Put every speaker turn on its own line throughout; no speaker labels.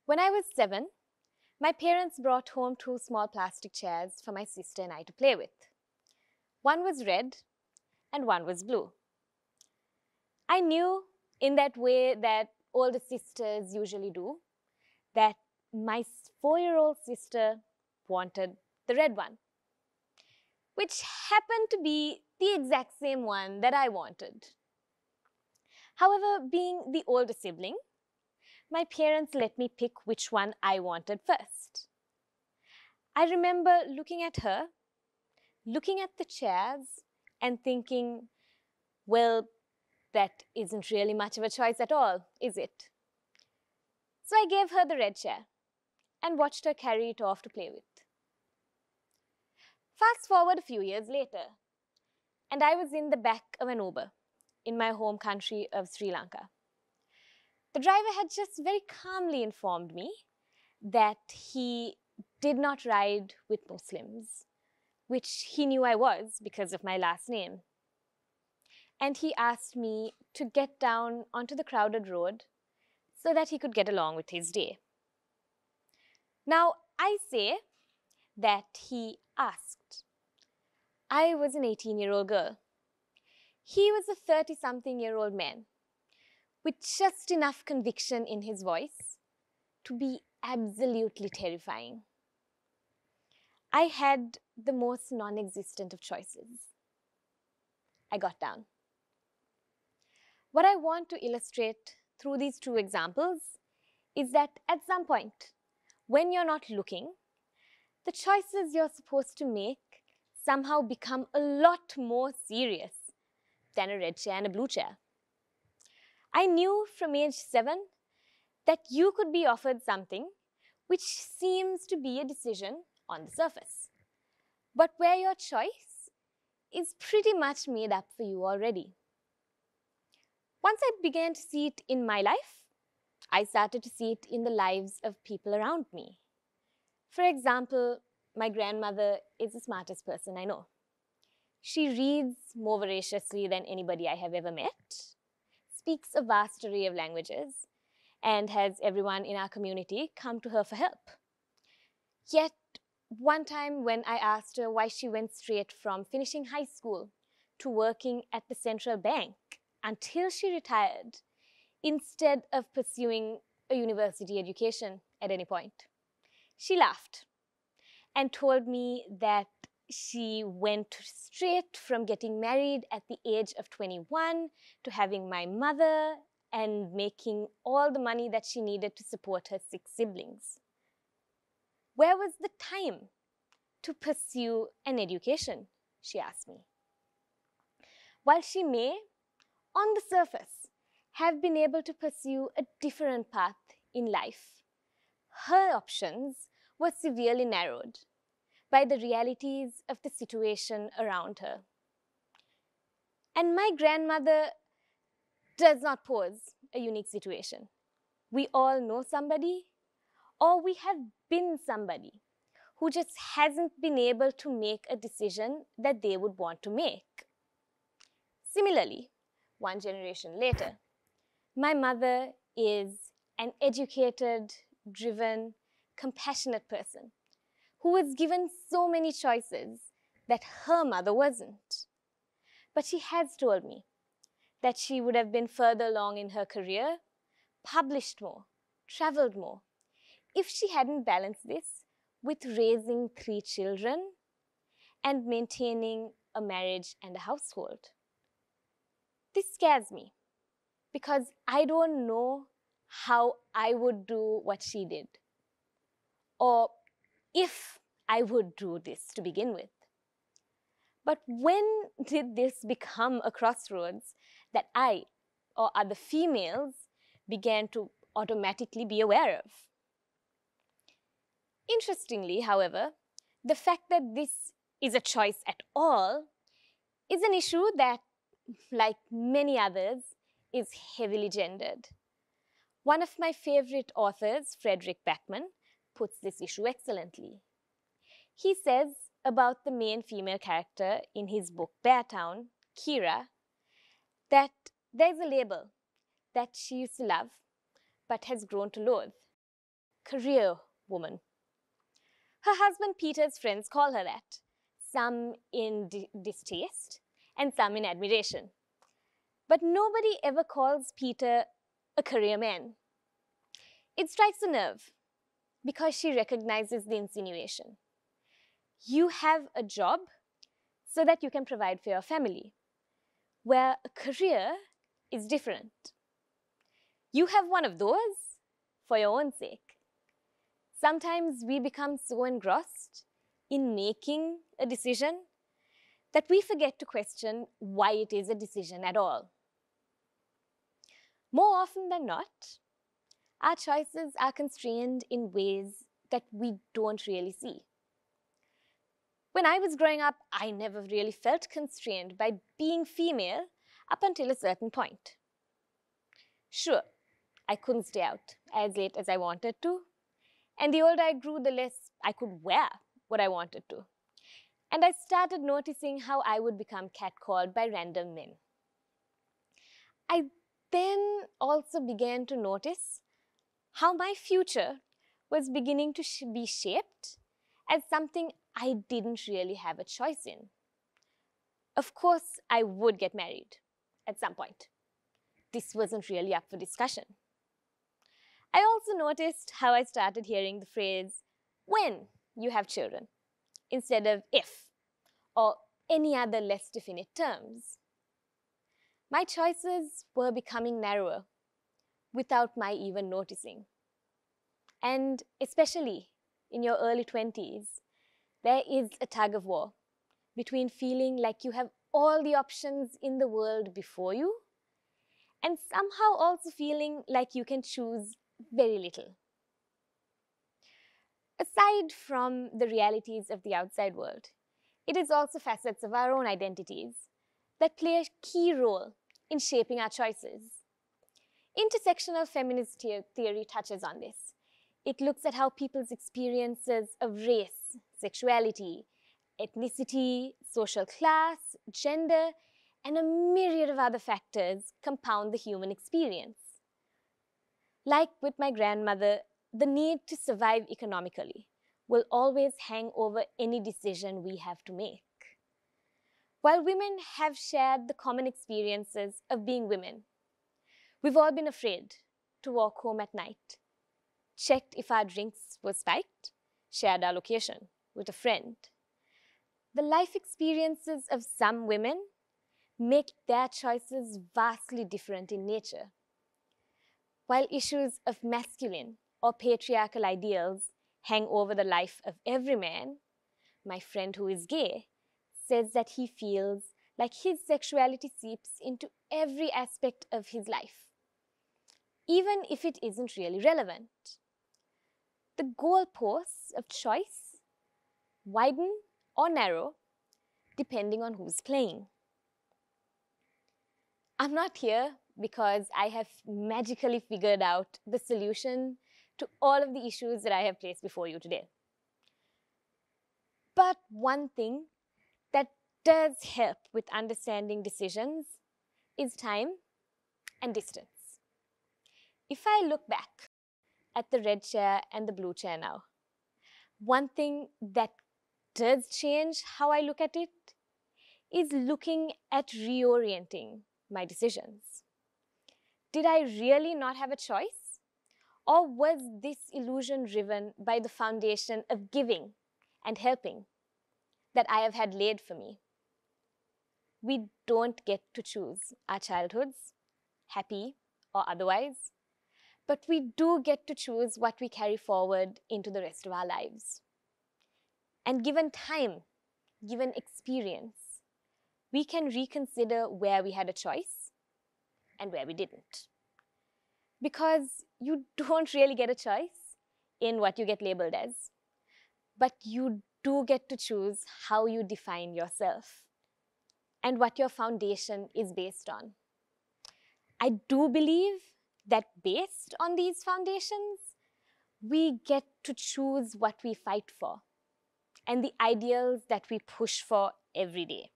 When I was 7, my parents brought home 2 small plastic chairs for my sister and I to play with. One was red and one was blue. I knew in that way that older sisters usually do that my 4-year-old sister wanted the red one, which happened to be the exact same one that I wanted. However, being the older sibling, my parents let me pick which one I wanted first. I remember looking at her, looking at the chairs, and thinking, well, that isn't really much of a choice at all, is it? So I gave her the red chair and watched her carry it off to play with. Fast forward a few years later, and I was in the back of an Uber in my home country of Sri Lanka. The driver had just very calmly informed me that he did not ride with Muslims, which he knew I was because of my last name. And he asked me to get down onto the crowded road so that he could get along with his day. Now, I say that he asked. I was an 18-year-old girl. He was a 30-something-year-old man with just enough conviction in his voice to be absolutely terrifying. I had the most non-existent of choices. I got down. What I want to illustrate through these 2 examples is that at some point, when you're not looking, the choices you're supposed to make somehow become a lot more serious than a red chair and a blue chair. I knew from age 7 that you could be offered something which seems to be a decision on the surface, but where your choice is pretty much made up for you already. Once I began to see it in my life, I started to see it in the lives of people around me. For example, my grandmother is the smartest person I know. She reads more voraciously than anybody I have ever met, speaks a vast array of languages, and has everyone in our community come to her for help. Yet, one time when I asked her why she went straight from finishing high school to working at the central bank until she retired, instead of pursuing a university education at any point, she laughed and told me that she went straight from getting married at the age of 21 to having my mother and making all the money that she needed to support her 6 siblings. Where was the time to pursue an education, she asked me. While she may, on the surface, have been able to pursue a different path in life, her options were severely narrowed by the realities of the situation around her. And my grandmother does not pose a unique situation. We all know somebody, or we have been somebody who just hasn't been able to make a decision that they would want to make. Similarly, 1 generation later, my mother is an educated, driven, compassionate person who was given so many choices that her mother wasn't. But she has told me that she would have been further along in her career, published more, traveled more, if she hadn't balanced this with raising 3 children and maintaining a marriage and a household. This scares me because I don't know how I would do what she did, or if I would do this to begin with. But when did this become a crossroads that I or other females began to automatically be aware of? Interestingly, however, the fact that this is a choice at all is an issue that, like many others, is heavily gendered. One of my favorite authors, Frederick Backman, puts this issue excellently. He says about the main female character in his book Beartown, Kira, that there's a label that she used to love but has grown to loathe. career woman. Her husband Peter's friends call her that, some in distaste and some in admiration. But nobody ever calls Peter a career man. It strikes a nerve because she recognizes the insinuation. You have a job so that you can provide for your family, where a career is different. You have one of those for your own sake. Sometimes we become so engrossed in making a decision that we forget to question why it is a decision at all. More often than not, our choices are constrained in ways that we don't really see. When I was growing up, I never really felt constrained by being female up until a certain point. Sure, I couldn't stay out as late as I wanted to, and the older I grew, the less I could wear what I wanted to. And I started noticing how I would become catcalled by random men. I then also began to notice how my future was beginning to be shaped as something I didn't really have a choice in. Of course, I would get married at some point. This wasn't really up for discussion. I also noticed how I started hearing the phrase, when you have children, instead of if, or any other less definite terms. My choices were becoming narrower without my even noticing. And especially in your early 20s, there is a tug of war between feeling like you have all the options in the world before you and somehow also feeling like you can choose very little. Aside from the realities of the outside world, it is also facets of our own identities that play a key role in shaping our choices. Intersectional feminist theory touches on this. It looks at how people's experiences of race, sexuality, ethnicity, social class, gender, and a myriad of other factors compound the human experience. Like with my grandmother, the need to survive economically will always hang over any decision we have to make. While women have shared the common experiences of being women, we've all been afraid to walk home at night, checked if our drinks were spiked, shared our location with a friend. The life experiences of some women make their choices vastly different in nature. While issues of masculine or patriarchal ideals hang over the life of every man, my friend who is gay says that he feels like his sexuality seeps into every aspect of his life, even if it isn't really relevant. The goalposts of choice widen or narrow depending on who's playing. I'm not here because I have magically figured out the solution to all of the issues that I have placed before you today. But one thing that does help with understanding decisions is time and distance. If I look back at the red chair and the blue chair now, one thing that does change how I look at it is looking at reorienting my decisions. Did I really not have a choice? Or was this illusion driven by the foundation of giving and helping that I have had laid for me? We don't get to choose our childhoods, happy or otherwise, but we do get to choose what we carry forward into the rest of our lives. And given time, given experience, we can reconsider where we had a choice and where we didn't. Because you don't really get a choice in what you get labeled as, but you do get to choose how you define yourself and what your foundation is based on. I do believe that based on these foundations, we get to choose what we fight for and the ideals that we push for every day.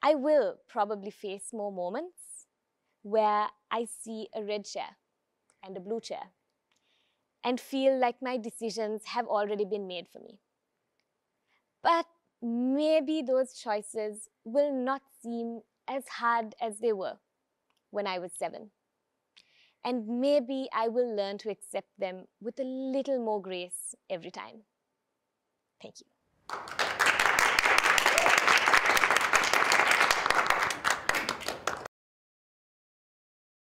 I will probably face more moments where I see a red chair and a blue chair. and feel like my decisions have already been made for me. But maybe those choices will not seem as hard as they were when I was 7. And maybe I will learn to accept them with a little more grace every time. Thank you.